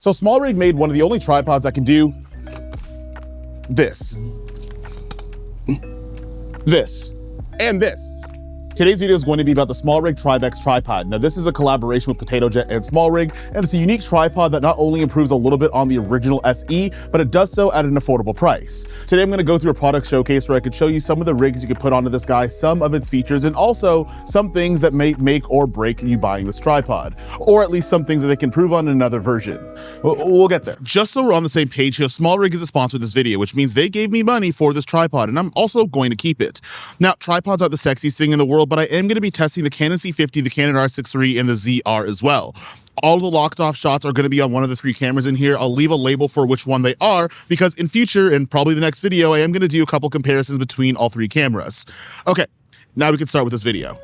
So Smallrig made one of the only tripods that can do this, and this. Today's video is going to be about the Smallrig Tribex tripod. Now this is a collaboration with Potato Jet and Smallrig, and it's a unique tripod that not only improves a little bit on the original SE, but it does so at an affordable price. Today I'm going to go through a product showcase where I could show you some of the rigs you could put onto this guy, some of its features, and also some things that may make or break you buying this tripod, or at least some things that they can improve on in another version. We'll get there. Just so we're on the same page here, Smallrig is a sponsor of this video, which means they gave me money for this tripod, and I'm also going to keep it. Now, tripods aren't the sexiest thing in the world, but I am going to be testing the Canon C50, the Canon R6 III, and the ZR as well. All the locked off shots are going to be on one of the three cameras in here. I'll leave a label for which one they are, because in future, and probably the next video, I am going to do a couple comparisons between all three cameras. Okay, now we can start with this video.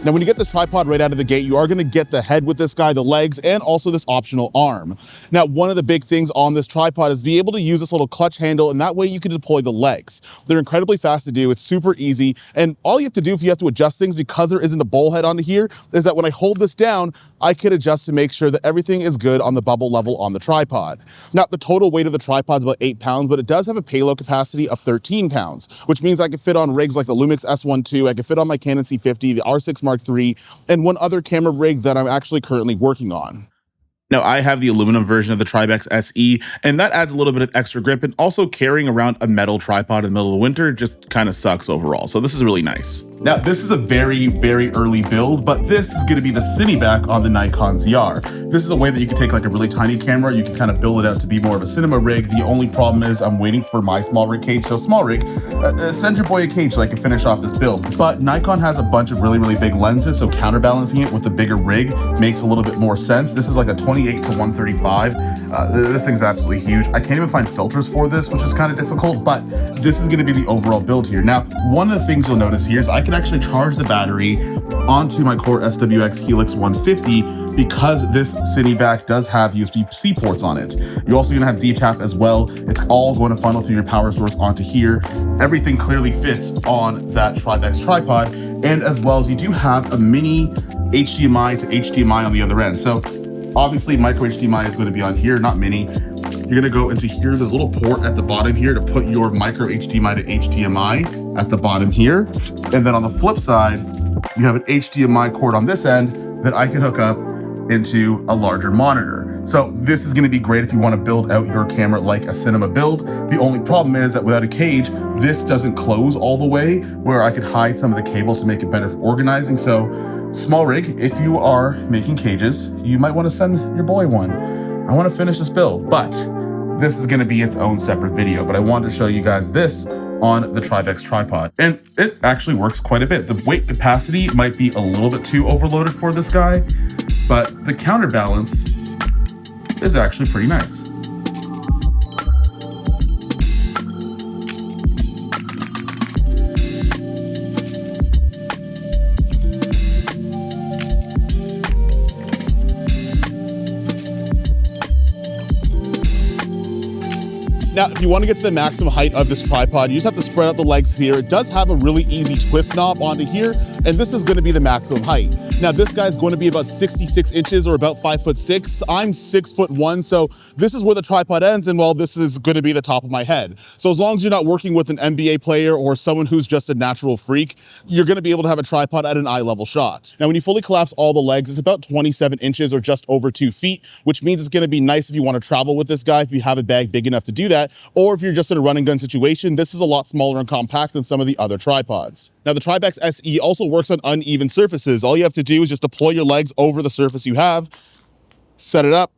Now, when you get this tripod right out of the gate, you are gonna get the head with this guy, the legs, and also this optional arm. Now, one of the big things on this tripod is be able to use this little clutch handle, and that way you can deploy the legs. They're incredibly fast to do, it's super easy, and all you have to do if you have to adjust things, because there isn't a bowl head onto here, is that when I hold this down, I can adjust to make sure that everything is good on the bubble level on the tripod. Now, the total weight of the tripod is about 8 pounds, but it does have a payload capacity of 13 pounds, which means I can fit on rigs like the Lumix S1 II, I can fit on my Canon C50, the R6 Mark III, and one other camera rig that I'm actually currently working on. Now, I have the aluminum version of the Tribex SE, and that adds a little bit of extra grip, and also carrying around a metal tripod in the middle of the winter just kind of sucks overall, so this is really nice. Now, this is a very, very early build, but this is gonna be the Cineback on the Nikon ZR. This is a way that you can take like a really tiny camera, you can kind of build it out to be more of a cinema rig. The only problem is I'm waiting for my Smallrig cage, so Smallrig, send your boy a cage so I can finish off this build. But Nikon has a bunch of really, really big lenses, so counterbalancing it with the bigger rig makes a little bit more sense. This is like a 28 to 135. This thing's absolutely huge. I can't even find filters for this, which is kind of difficult, but this is gonna be the overall build here. Now, one of the things you'll notice here is I can actually charge the battery onto my Core SWX Helix 150 because this Cineback does have USB-C ports on it. You're also gonna have DTAP as well. It's all going to funnel through your power source onto here. Everything clearly fits on that Tribex tripod, and as well as you do have a mini HDMI to HDMI on the other end. So obviously micro HDMI is going to be on here, not mini. You're gonna go into here, there's a little port at the bottom here to put your micro HDMI to HDMI at the bottom here. And then on the flip side, you have an HDMI cord on this end that I can hook up into a larger monitor. So this is gonna be great if you wanna build out your camera like a cinema build. The only problem is that without a cage, this doesn't close all the way, where I could hide some of the cables to make it better for organizing. So Smallrig, if you are making cages, you might wanna send your boy one. I wanna finish this build, but this is gonna be its own separate video, but I wanted to show you guys this on the Tribex tripod. And it actually works quite a bit. The weight capacity might be a little bit too overloaded for this guy, but the counterbalance is actually pretty nice. Now, if you want to get to the maximum height of this tripod, you just have to spread out the legs here. It does have a really easy twist knob onto here, and this is going to be the maximum height. Now, this guy's going to be about 66 inches or about 5'6". I'm 6'1", so this is where the tripod ends, and well, this is going to be the top of my head. So as long as you're not working with an NBA player or someone who's just a natural freak, you're going to be able to have a tripod at an eye level shot. Now, when you fully collapse all the legs, it's about 27 inches or just over 2 feet, which means it's going to be nice if you want to travel with this guy, if you have a bag big enough to do that, or if you're just in a run and gun situation. This is a lot smaller and compact than some of the other tripods. Now, the Tribex SE also works on uneven surfaces. All you have to do is just deploy your legs over the surface you have, set it up,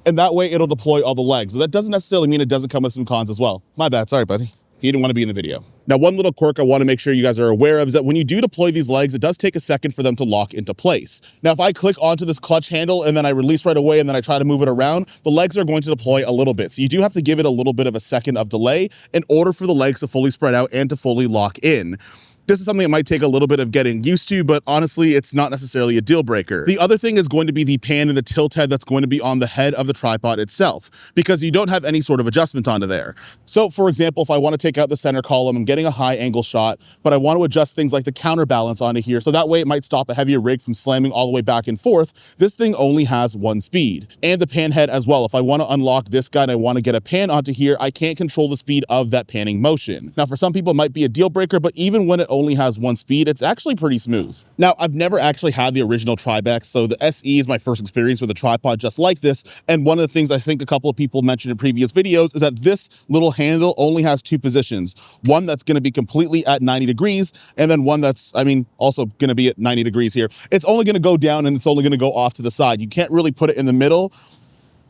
and that way it'll deploy all the legs. But that doesn't necessarily mean it doesn't come with some cons as well. My bad, sorry, buddy. He didn't want to be in the video. Now, one little quirk I want to make sure you guys are aware of is that when you do deploy these legs, it does take a second for them to lock into place. Now, if I click onto this clutch handle and then I release right away and then I try to move it around, the legs are going to deploy a little bit. So you do have to give it a little bit of a second of delay in order for the legs to fully spread out and to fully lock in. This is something that might take a little bit of getting used to, but honestly, it's not necessarily a deal breaker. The other thing is going to be the pan and the tilt head that's going to be on the head of the tripod itself, because you don't have any sort of adjustment onto there. So for example, if I want to take out the center column, I'm getting a high angle shot, but I want to adjust things like the counterbalance onto here, so that way it might stop a heavier rig from slamming all the way back and forth. This thing only has one speed. And the pan head as well. If I want to unlock this guy and I want to get a pan onto here, I can't control the speed of that panning motion. Now for some people it might be a deal breaker, but even when it only has one speed, it's actually pretty smooth. Now, I've never actually had the original Tribex, so the SE is my first experience with a tripod just like this, and one of the things I think a couple of people mentioned in previous videos is that this little handle only has two positions. One that's going to be completely at 90 degrees, and then one that's, also going to be at 90 degrees here. It's only going to go down and it's only going to go off to the side. You can't really put it in the middle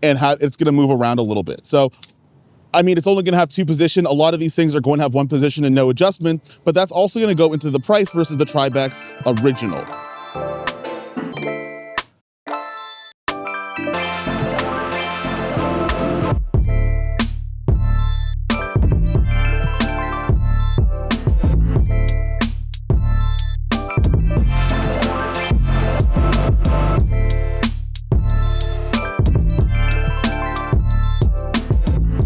and it's going to move around a little bit. So it's only going to have two positions. A lot of these things are going to have one position and no adjustment, but that's also going to go into the price versus the Tribex original.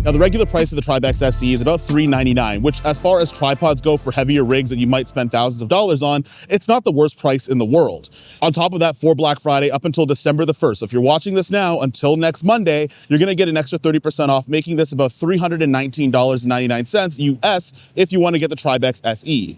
Now, the regular price of the Tribex SE is about $399, which as far as tripods go for heavier rigs that you might spend thousands of dollars on, it's not the worst price in the world. On top of that, for Black Friday up until December the 1st, so if you're watching this now until next Monday, you're gonna get an extra 30% off, making this about $319.99 US if you wanna get the Tribex SE.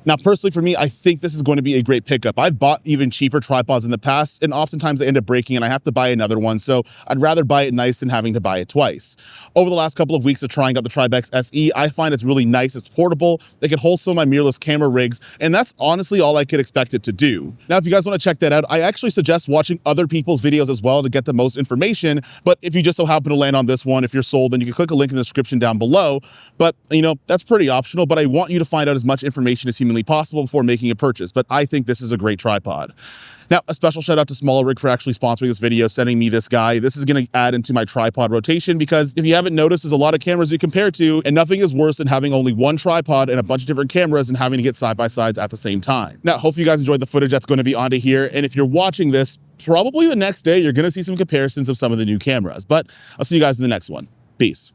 Now, personally for me, I think this is going to be a great pickup. I've bought even cheaper tripods in the past, and oftentimes they end up breaking and I have to buy another one, so I'd rather buy it nice than having to buy it twice. Over the last couple of weeks of trying out the Tribex SE, I find it's really nice, it's portable, it can hold some of my mirrorless camera rigs, and that's honestly all I could expect it to do. Now, if you guys want to check that out, I actually suggest watching other people's videos as well to get the most information, but if you just so happen to land on this one, if you're sold, then you can click a link in the description down below. But, that's pretty optional, but I want you to find out as much information as humanly possible before making a purchase, but I think this is a great tripod. Now, a special shout out to Smallrig for actually sponsoring this video, sending me this guy. This is going to add into my tripod rotation because if you haven't noticed, there's a lot of cameras we compare to, and nothing is worse than having only one tripod and a bunch of different cameras and having to get side-by-sides at the same time. Now, hope you guys enjoyed the footage that's going to be onto here, and if you're watching this, probably the next day, you're going to see some comparisons of some of the new cameras, but I'll see you guys in the next one. Peace.